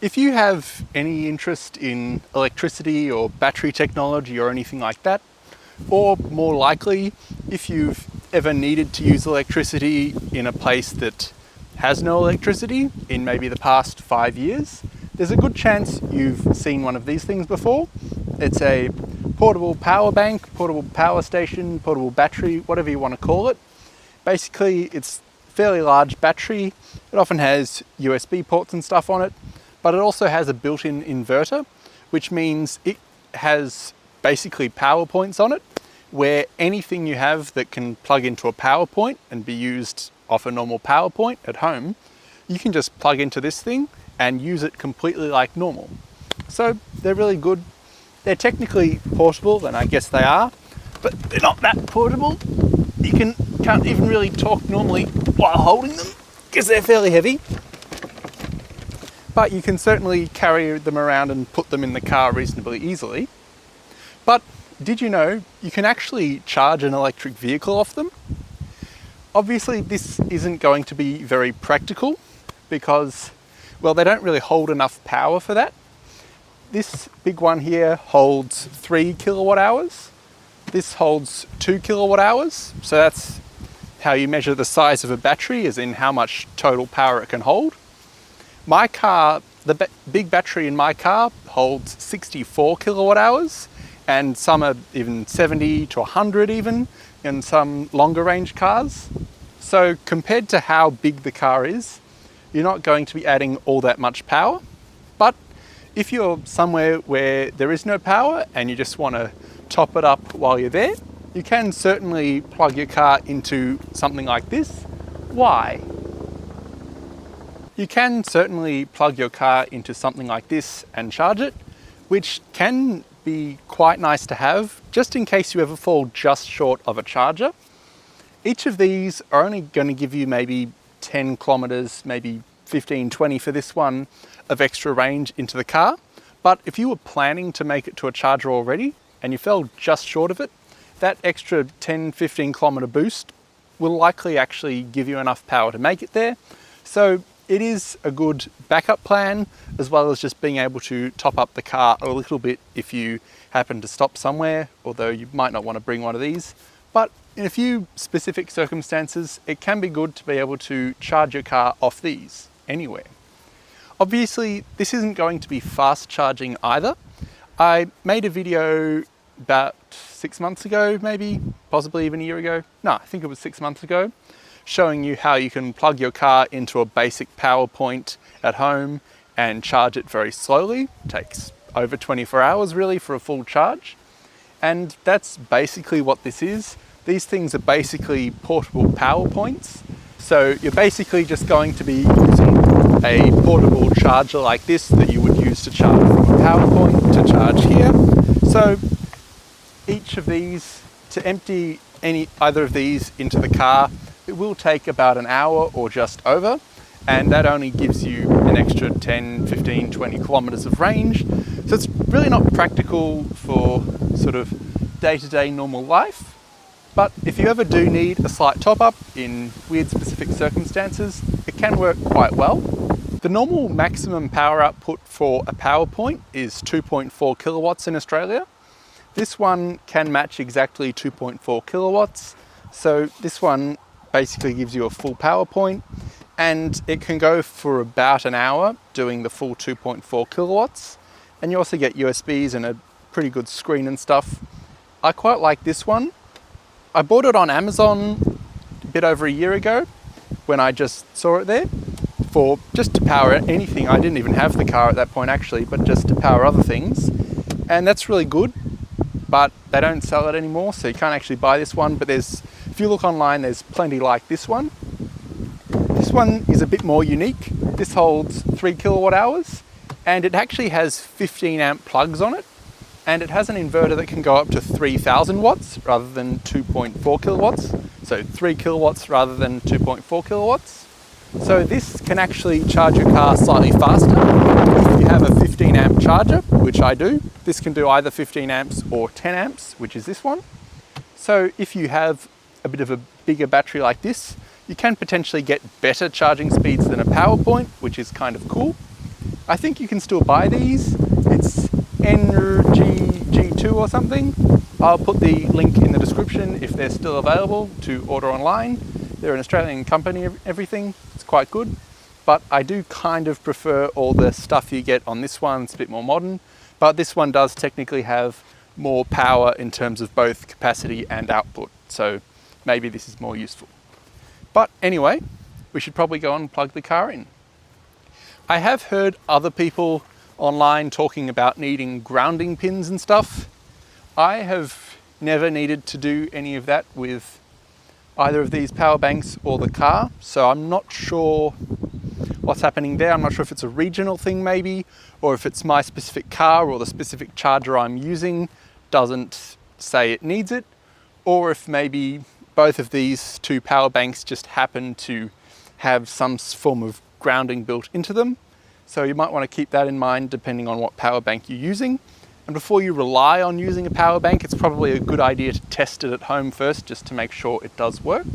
If you have any interest in electricity or battery technology or anything like that, or more likely, if you've ever needed to use electricity in a place that has no electricity in maybe the past 5 years, there's a good chance you've seen one of these things before. It's a portable power bank, portable power station, portable battery, whatever you want to call it. Basically, it's a fairly large battery. It often has USB ports and stuff on it, but it also has a built-in inverter, which means it has basically power points on it, where anything you have that can plug into a power point and be used off a normal power point at home, you can just plug into this thing and use it completely like normal. So they're really good. They're technically portable, and I guess they are, but they're not that portable. You can't even really talk normally while holding them because they're fairly heavy. But you can certainly carry them around and put them in the car reasonably easily. But did you know you can actually charge an electric vehicle off them? Obviously, this isn't going to be very practical because, well, they don't really hold enough power for that. This big one here holds 3 kilowatt hours. This holds 2 kilowatt hours. So that's how you measure the size of a battery, as in how much total power it can hold. My car, the big battery in my car holds 64 kilowatt hours, and some are even 70 to 100 even in some longer range cars. So compared to how big the car is, you're not going to be adding all that much power. But if you're somewhere where there is no power and you just want to top it up while you're there, you can certainly plug your car into something like this. Why? You can certainly plug your car into something like this and charge it, which can be quite nice to have, just in case you ever fall just short of a charger. Each of these are only going to give you maybe 10 kilometers, maybe 15, 20 for this one, of extra range into the car. But if you were planning to make it to a charger already and you fell just short of it, that extra 10, 15 kilometer boost will likely actually give you enough power to make it there. So it is a good backup plan, as well as just being able to top up the car a little bit if you happen to stop somewhere, although you might not want to bring one of these. But in a few specific circumstances, it can be good to be able to charge your car off these anywhere. Obviously, this isn't going to be fast charging either. I made a video about 6 months ago, maybe, possibly even a year ago. No, I think it was 6 months ago, showing you how you can plug your car into a basic power point at home and charge it very slowly. It takes over 24 hours really for a full charge. And that's basically what this is. These things are basically portable power points. So you're basically just going to be using a portable charger like this that you would use to charge from a power point to charge here. So each of these, to empty either of these into the car, it will take about an hour or just over, and that only gives you an extra 10, 15, 20 kilometers of range. So it's really not practical for sort of day-to-day normal life. But if you ever do need a slight top-up in weird specific circumstances, it can work quite well. The normal maximum power output for a power point is 2.4 kilowatts in Australia. This one can match exactly 2.4 kilowatts. So this one basically gives you a full power point, and it can go for about an hour doing the full 2.4 kilowatts. And you also get USBs and a pretty good screen and stuff. I quite like this one. I bought it on Amazon a bit over a year ago when I just saw it there, for just to power anything. I didn't even have the car at that point actually, but just to power other things. And that's really good, but they don't sell it anymore, so you can't actually buy this one. But if you look online, there's plenty like this one. This one is a bit more unique. This holds 3 kilowatt hours, and it actually has 15 amp plugs on it. And it has an inverter that can go up to 3,000 watts rather than 2.4 kilowatts. So 3 kilowatts rather than 2.4 kilowatts. So this can actually charge your car slightly faster. If you have a 15 amp charger, which I do, this can do either 15 amps or 10 amps, which is this one. So if you have a bit of a bigger battery like this, you can potentially get better charging speeds than a power point, which is kind of cool. I think you can still buy these. It's EnRG G2 or something. I'll put the link in the description if they're still available to order online. They're an Australian company, everything. It's quite good. But I do kind of prefer all the stuff you get on this one. It's a bit more modern. But this one does technically have more power in terms of both capacity and output. So maybe this is more useful. But anyway, we should probably go and plug the car in. I have heard other people online talking about needing grounding pins and stuff. I have never needed to do any of that with either of these power banks or the car, so I'm not sure what's happening there. I'm not sure if it's a regional thing maybe, or if it's my specific car or the specific charger I'm using doesn't say it needs it, or if maybe both of these two power banks just happen to have some form of grounding built into them. So you might want to keep that in mind depending on what power bank you're using. And before you rely on using a power bank, it's probably a good idea to test it at home first just to make sure it does work.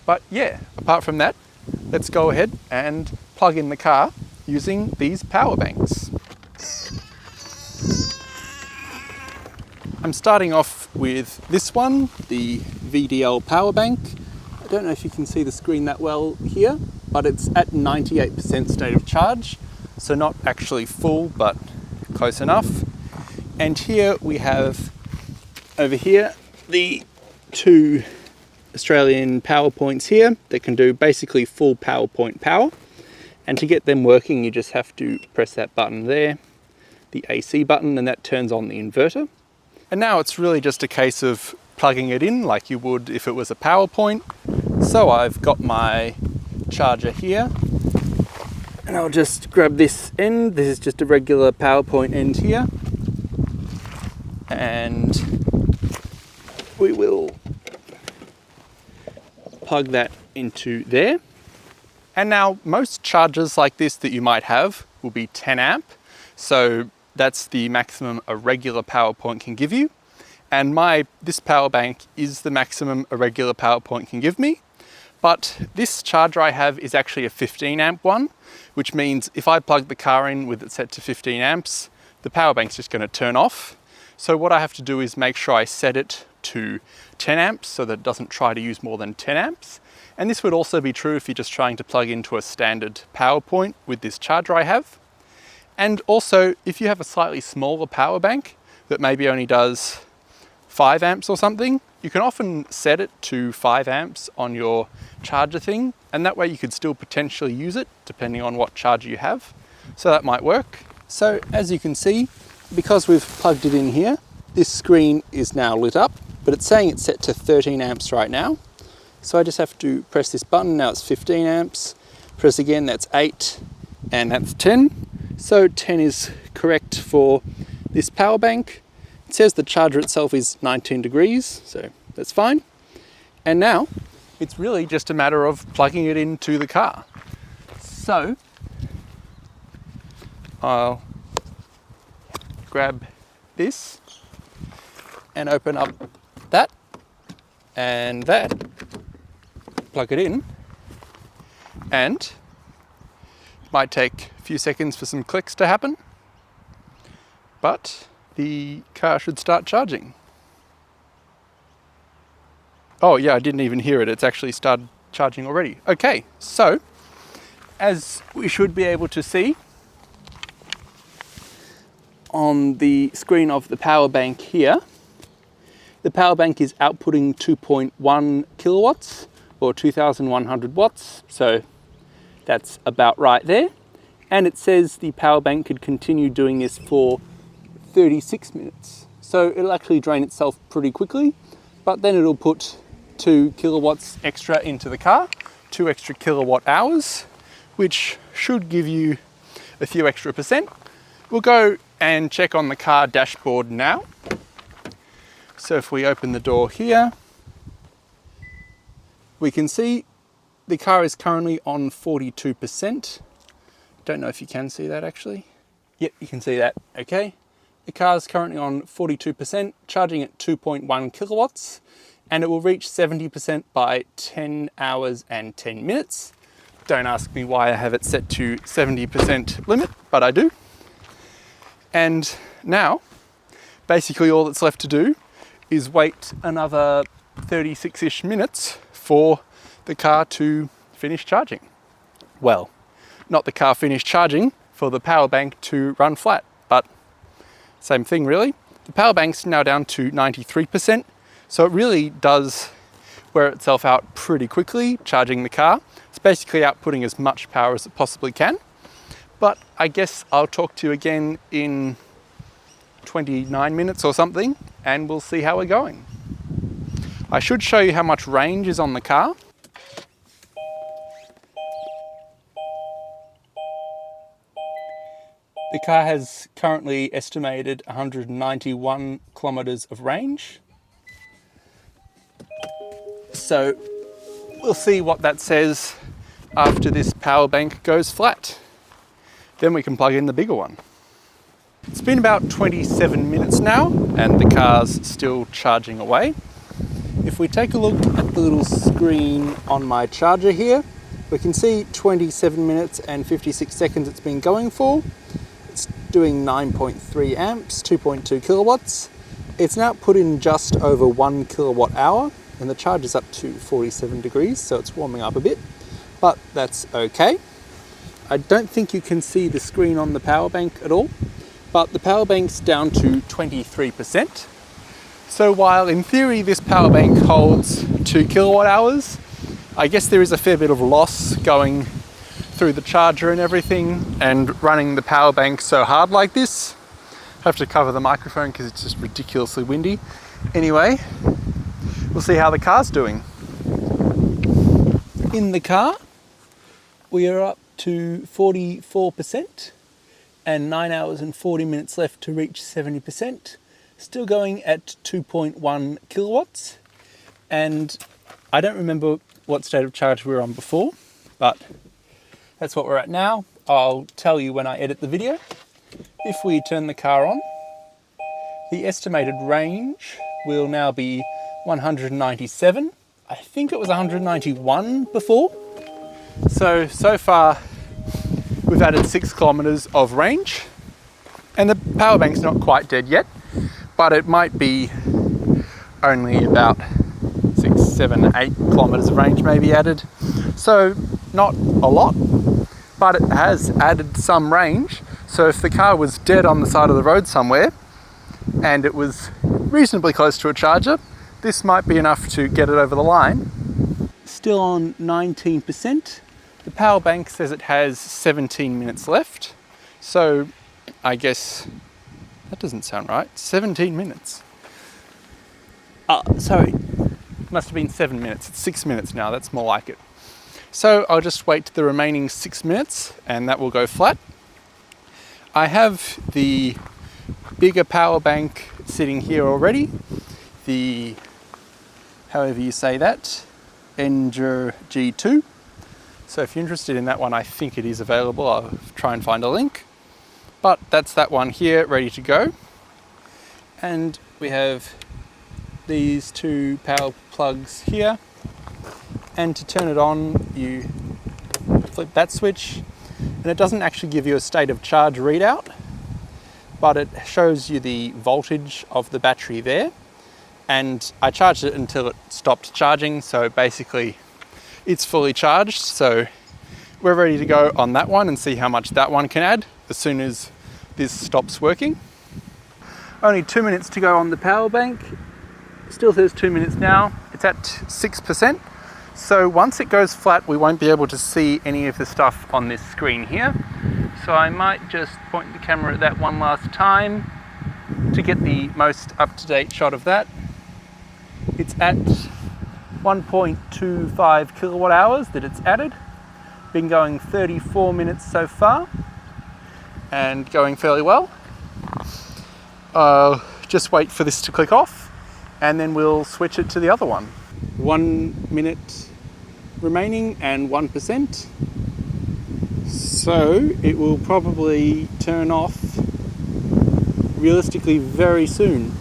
But yeah, apart from that, let's go ahead and plug in the car using these power banks. I'm starting off with this one, the VDL power bank. I don't know if you can see the screen that well here, but it's at 98% state of charge. So not actually full, but close enough. And here we have, over here, the two Australian power points here that can do basically full PowerPoint power. And to get them working, you just have to press that button there, the AC button, and that turns on the inverter. And now it's really just a case of plugging it in like you would if it was a PowerPoint. So I've got my charger here, and I'll just grab this end. This is just a regular PowerPoint end here. And we will plug that into there. And now most chargers like this that you might have will be 10 amp. So that's the maximum a regular PowerPoint can give you. And this power bank is the maximum a regular PowerPoint can give me. But this charger I have is actually a 15 amp one, which means if I plug the car in with it set to 15 amps, the power bank's just going to turn off. So what I have to do is make sure I set it to 10 amps so that it doesn't try to use more than 10 amps. And this would also be true if you're just trying to plug into a standard power point with this charger I have. And also, if you have a slightly smaller power bank that maybe only does 5 amps or something, you can often set it to 5 amps on your charger thing, and that way you could still potentially use it depending on what charger you have. So that might work. So as you can see, because we've plugged it in here, this screen is now lit up, but it's saying it's set to 13 amps right now. So I just have to press this button. Now it's 15 amps. Press again, that's 8, and that's 10. So 10 is correct for this power bank. It says the charger itself is 19 degrees, so that's fine. And now it's really just a matter of plugging it into the car. So I'll grab this and open up that and that, plug it in, and it might take a few seconds for some clicks to happen, but the car should start charging. Oh yeah, I didn't even hear it. It's actually started charging already. Okay, so as we should be able to see on the screen of the power bank here, the power bank is outputting 2.1 kilowatts or 2,100 watts. So that's about right there. And it says the power bank could continue doing this for 36 minutes. So it'll actually drain itself pretty quickly, but then it'll put 2 kilowatts extra into the car, 2 extra kilowatt hours, which should give you a few extra percent. We'll go and check on the car dashboard now. So if we open the door here, we can see the car is currently on 42%. Don't know if you can see that actually. Yep, you can see that, okay. The car is currently on 42%, charging at 2.1 kilowatts, and it will reach 70% by 10 hours and 10 minutes. Don't ask me why I have it set to 70% limit, but I do. And now, basically all that's left to do is wait another 36-ish minutes for the car to finish charging. Well, not the car finish charging, for the power bank to run flat, but same thing really. The power bank's now down to 93%, so it really does wear itself out pretty quickly charging the car. It's basically outputting as much power as it possibly can. But I guess I'll talk to you again in 29 minutes or something, and we'll see how we're going. I should show you how much range is on the car. The car has currently estimated 191 kilometers of range. So we'll see what that says after this power bank goes flat. Then we can plug in the bigger one. It's been about 27 minutes now and the car's still charging away. If we take a look at the little screen on my charger here, we can see 27 minutes and 56 seconds it's been going for. It's doing 9.3 amps, 2.2 kilowatts. It's now put in just over 1 kilowatt hour and the charge is up to 47 degrees, so it's warming up a bit, but that's okay. I don't think you can see the screen on the power bank at all, but the power bank's down to 23%. So while in theory this power bank holds 2 kilowatt hours, I guess there is a fair bit of loss going through the charger and everything, and running the power bank so hard like this. I have to cover the microphone because it's just ridiculously windy. Anyway, we'll see how the car's doing. In the car, we are up to 44% and 9 hours and 40 minutes left to reach 70%. Still going at 2.1 kilowatts. And I don't remember what state of charge we were on before, but that's what we're at now. I'll tell you when I edit the video. If we turn the car on, the estimated range will now be 197. I think it was 191 before. So far we've added 6 kilometers of range, and the power bank's not quite dead yet, but it might be only about 6, 7, 8 kilometers of range maybe added. So not a lot, but it has added some range. So if the car was dead on the side of the road somewhere and it was reasonably close to a charger, this might be enough to get it over the line. Still on 19%. The power bank says it has 17 minutes left. So I guess that doesn't sound right. 17 minutes. Sorry, it must have been 7 minutes. It's 6 minutes now, that's more like it. So I'll just wait the remaining 6 minutes and that will go flat. I have the bigger power bank sitting here already. The, however you say that, EnRG G2. So if you're interested in that one, I think it is available. I'll try and find a link. But that's that one here, ready to go. And we have these 2 power plugs here. And to turn it on, you flip that switch. And it doesn't actually give you a state of charge readout, but it shows you the voltage of the battery there. And I charged it until it stopped charging, so basically it's fully charged. So we're ready to go on that one and see how much that one can add as soon as this stops working. Only 2 minutes to go on the power bank. Still says 2 minutes now. It's at 6%. So once it goes flat, we won't be able to see any of the stuff on this screen here. So I might just point the camera at that one last time to get the most up-to-date shot of that. It's at 1.25 kilowatt hours that it's added. Been going 34 minutes so far and going fairly well. Just wait for this to click off and then we'll switch it to the other one. 1 minute remaining and 1%. So it will probably turn off realistically very soon.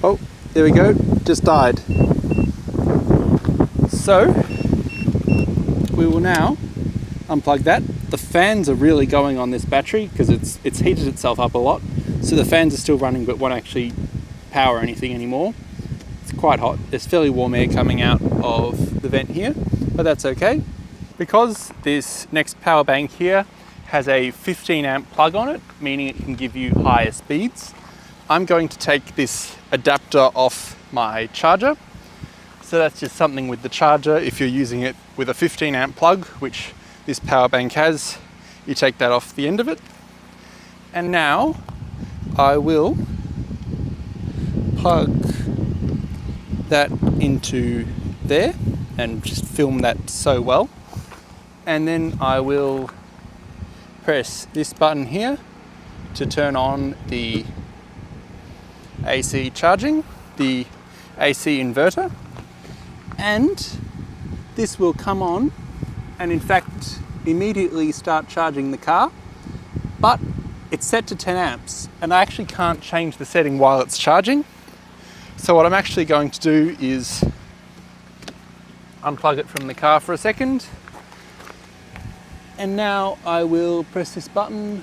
Oh, there we go, just died. So we will now unplug that. The fans are really going on this battery because it's heated itself up a lot. So the fans are still running but won't actually power anything anymore. It's quite hot. There's fairly warm air coming out of the vent here, but that's okay. Because this next power bank here has a 15 amp plug on it, meaning it can give you higher speeds, I'm going to take this adapter off my charger. So that's just something with the charger. If you're using it with a 15 amp plug, which this power bank has, you take that off the end of it. And now I will plug that into there and just film that so well. And then I will press this button here to turn on the AC charging, the AC inverter, and this will come on and in fact immediately start charging the car, but it's set to 10 amps and I actually can't change the setting while it's charging. So what I'm actually going to do is unplug it from the car for a second, and now I will press this button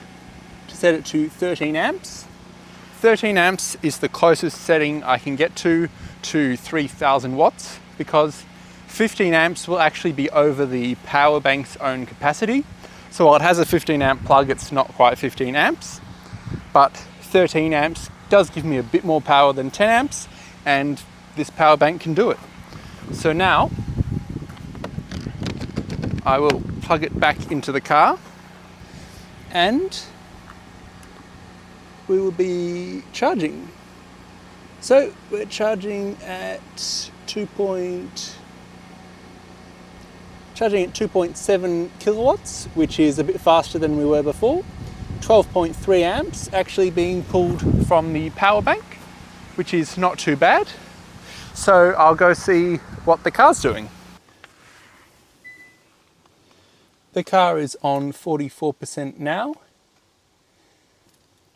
to set it to 13 amps. 13 amps is the closest setting I can get to 3000 watts, because 15 amps will actually be over the power bank's own capacity. So while it has a 15 amp plug, it's not quite 15 amps, but 13 amps does give me a bit more power than 10 amps, and this power bank can do it. So now I will plug it back into the car and we will be charging. So we're charging at 2.7 kilowatts, which is a bit faster than we were before. 12.3 amps actually being pulled from the power bank, which is not too bad. So I'll go see what the car's doing. The car is on 44% now,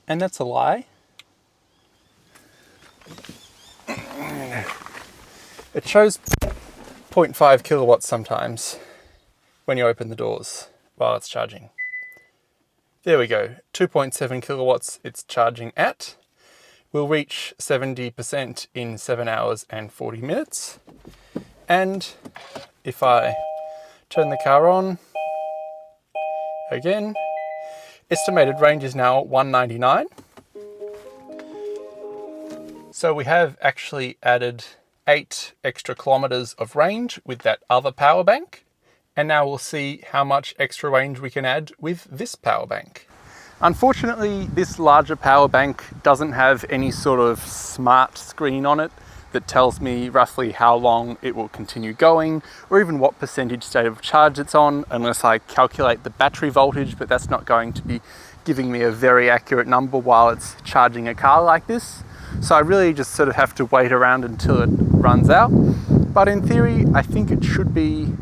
and that's a lie. It shows 0.5 kilowatts sometimes when you open the doors while it's charging. There we go, 2.7 kilowatts it's charging at. We'll reach 70% in 7 hours and 40 minutes. And if I turn the car on, again, estimated range is now 199. So we have actually added 8 extra kilometers of range with that other power bank. And now we'll see how much extra range we can add with this power bank. Unfortunately, this larger power bank doesn't have any sort of smart screen on it that tells me roughly how long it will continue going, or even what percentage state of charge it's on, unless I calculate the battery voltage, but that's not going to be giving me a very accurate number while it's charging a car like this. So I really just sort of have to wait around until it runs out. But in theory, I think it should be,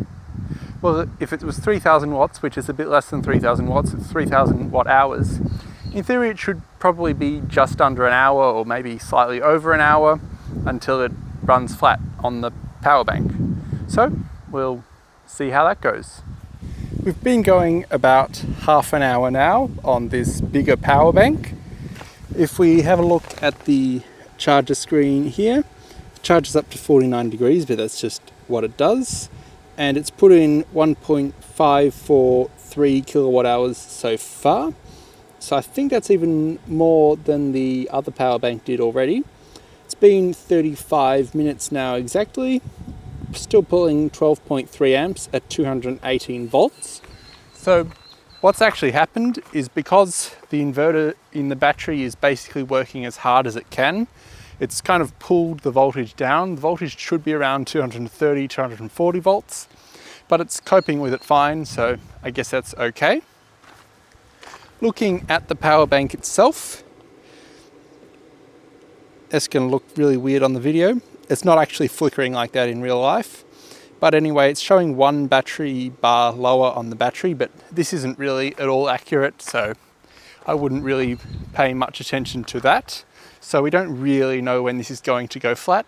well, if it was 3000 watts, which is a bit less than 3000 watts, it's 3000 watt hours. In theory, it should probably be just under an hour or maybe slightly over an hour until it runs flat on the power bank. So we'll see how that goes. We've been going about half an hour now on this bigger power bank. If we have a look at the charger screen here, it charges up to 49 degrees, but that's just what it does. And it's put in 1.543 kilowatt hours so far. So I think that's even more than the other power bank did already. It's been 35 minutes now exactly. Still pulling 12.3 amps at 218 volts. So what's actually happened is, because the inverter in the battery is basically working as hard as it can, it's kind of pulled the voltage down. The voltage should be around 230, 240 volts, but it's coping with it fine, so I guess that's okay. Looking at the power bank itself, it's going to look really weird on the video. It's not actually flickering like that in real life. But anyway, it's showing one battery bar lower on the battery, but this isn't really at all accurate, so I wouldn't really pay much attention to that. So we don't really know when this is going to go flat,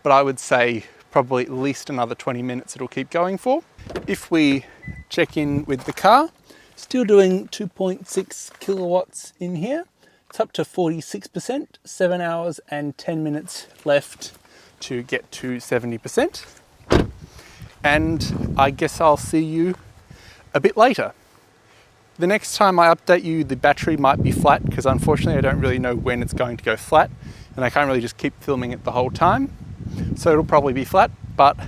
but I would say probably at least another 20 minutes it'll keep going for. If we check in with the car, still doing 2.6 kilowatts in here. It's up to 46%, 7 hours and 10 minutes left to get to 70%. And I guess I'll see you a bit later. The next time I update you, the battery might be flat because unfortunately I don't really know when it's going to go flat and I can't really just keep filming it the whole time. So it'll probably be flat, but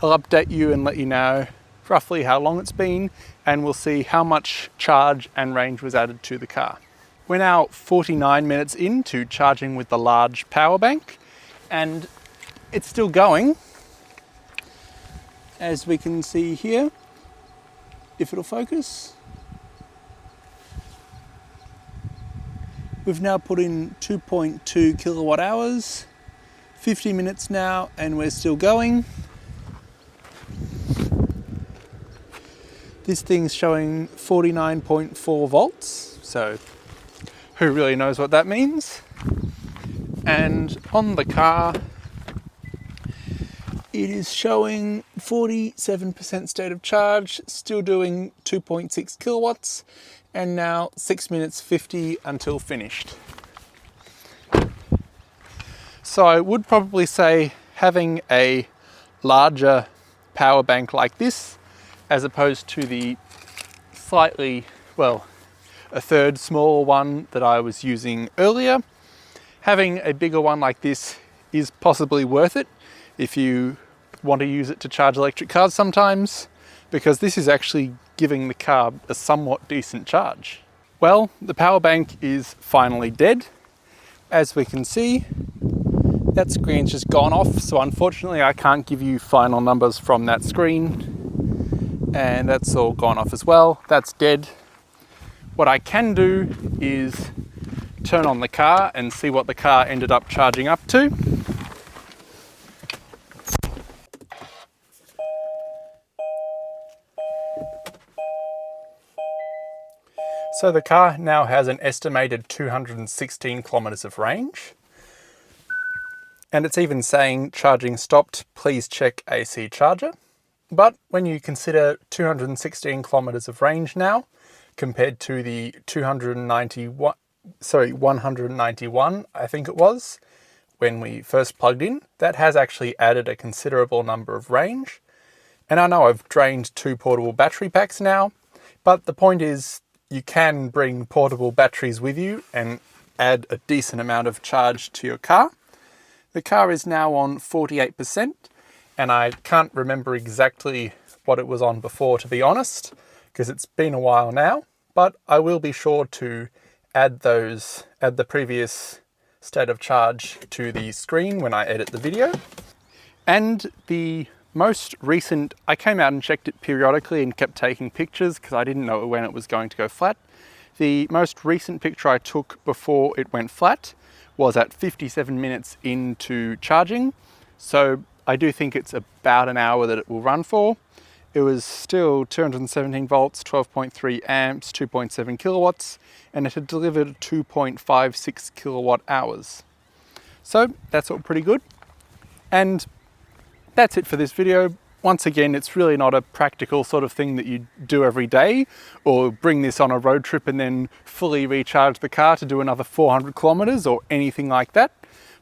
I'll update you and let you know roughly how long it's been, and we'll see how much charge and range was added to the car. We're now 49 minutes into charging with the large power bank and it's still going, as we can see here, if it'll focus. We've now put in 2.2 kilowatt hours, 50 minutes now, and we're still going. This thing's showing 49.4 volts, so who really knows what that means? And on the car, it is showing 47% state of charge, still doing 2.6 kilowatts, and now 6 minutes 50 until finished. So I would probably say having a larger power bank like this, as opposed to the slightly, well, a third smaller one that I was using earlier, having a bigger one like this is possibly worth it if you want to use it to charge electric cars sometimes, because this is actually giving the car a somewhat decent charge. Well, the power bank is finally dead. As we can see, that screen's just gone off, so unfortunately I can't give you final numbers from that screen, and that's all gone off as well. That's dead. What I can do is turn on the car and see what the car ended up charging up to. So the car now has an estimated 216 kilometers of range. And it's even saying charging stopped, please check AC charger. But when you consider 216 kilometers of range now, compared to the 191, I think it was, when we first plugged in, that has actually added a considerable number of range. And I know I've drained 2 portable battery packs now, but the point is you can bring portable batteries with you and add a decent amount of charge to your car. The car is now on 48%, and I can't remember exactly what it was on before, to be honest, because it's been a while now, but I will be sure to add the previous state of charge to the screen when I edit the video. And the most recent, I came out and checked it periodically and kept taking pictures because I didn't know when it was going to go flat. The most recent picture I took before it went flat was at 57 minutes into charging. So I do think it's about an hour that it will run for. It was still 217 volts, 12.3 amps, 2.7 kilowatts, and it had delivered 2.56 kilowatt hours. So that's all pretty good. And that's it for this video. Once again, it's really not a practical sort of thing that you do every day, or bring this on a road trip and then fully recharge the car to do another 400 kilometers or anything like that.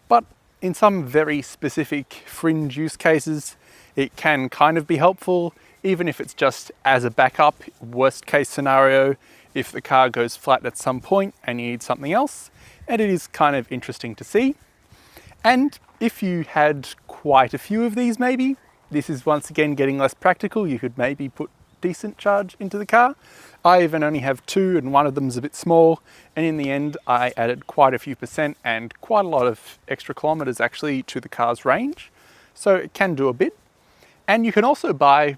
But in some very specific fringe use cases, it can kind of be helpful, even if it's just as a backup, worst case scenario, if the car goes flat at some point and you need something else. And it is kind of interesting to see. And if you had quite a few of these maybe, this is once again getting less practical. You could maybe put decent charge into the car. I even only have 2 and one of them's a bit small. And in the end, I added quite a few percent and quite a lot of extra kilometers actually to the car's range. So it can do a bit. And you can also buy,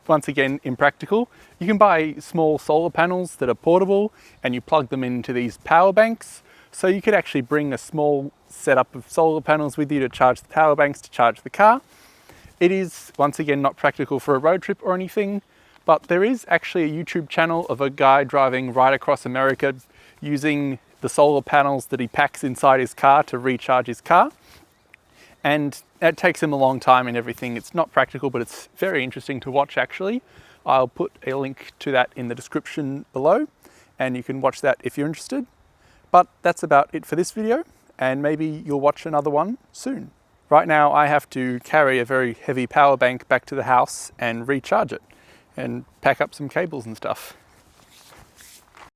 once again, impractical, you can buy small solar panels that are portable and you plug them into these power banks. So you could actually bring a small setup of solar panels with you to charge the power banks to charge the car. It is, once again, not practical for a road trip or anything, but there is actually a YouTube channel of a guy driving right across America using the solar panels that he packs inside his car to recharge his car. And it takes them a long time and everything. It's not practical, but it's very interesting to watch actually. I'll put a link to that in the description below, and you can watch that if you're interested. But that's about it for this video, and maybe you'll watch another one soon. Right now I have to carry a very heavy power bank back to the house and recharge it and pack up some cables and stuff.